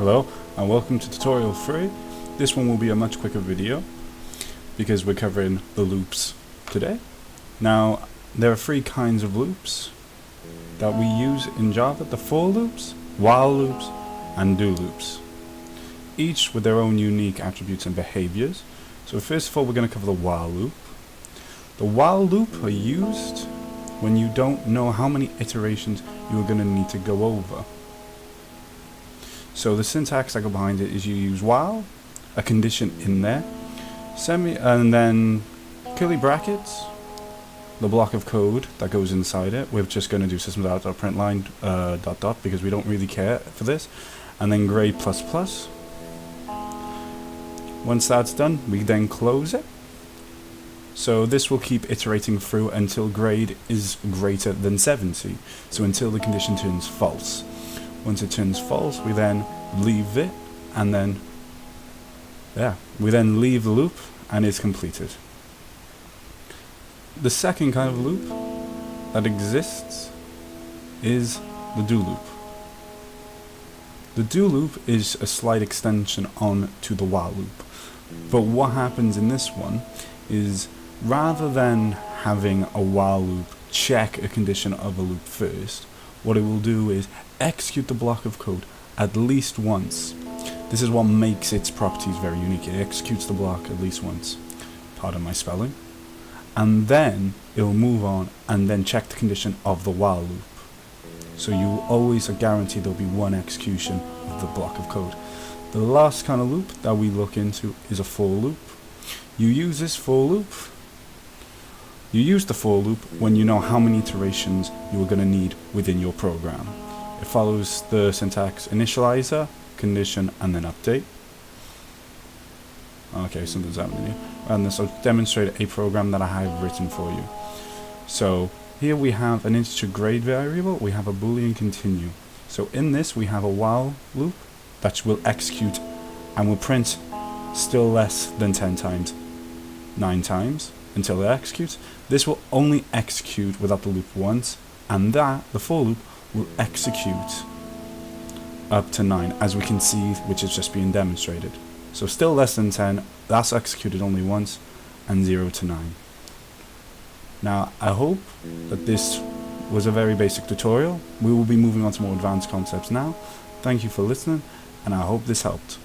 Hello and welcome to tutorial 3. This one will be a much quicker video because we're covering the loops today. Now there are three kinds of loops that we use in Java: the for loops, while loops and do loops, each with their own unique attributes and behaviors. So first of all, we're going to cover the while loop. The while loop are used when you don't know how many iterations you are going to need to go over. So the syntax that go behind it is you use while, a condition in there, and then curly brackets, the block of code that goes inside it. We're just going to do system.out.println dot because we don't really care for this, and then grade plus plus. Once that's done, we then close it. So this will keep iterating through until grade is greater than 70, so until the condition turns false. Once it turns false, we then leave it, and then we then leave the loop and it's completed. The second kind of loop that exists is the do loop. The do loop is a slight extension on to the while loop. But what happens in this one is, rather than having a while loop check a condition of a loop first, what it will do is execute the block of code at least once. This is what makes its properties very unique. It executes the block at least once. Pardon my spelling. And then it will move on and then check the condition of the while loop. So you always are guaranteed there will be one execution of the block of code. The last kind of loop that we look into is a for loop. You use this for loop. You use the for loop when you know how many iterations you are going to need within your program. It follows the syntax initializer, condition, and then update. Okay, something's happening here. And this will demonstrate a program that I have written for you. So here we have an integer grade variable, we have a boolean continue. So in this we have a while loop that will execute and will print still less than 10 times, 9 times, until it executes. This will only execute without the loop once, and that, the for loop, will execute up to 9, as we can see, which is just being demonstrated. So still less than 10, that's executed only once, and 0 to 9. Now, I hope that this was a very basic tutorial. We will be moving on to more advanced concepts now. Thank you for listening, and I hope this helped.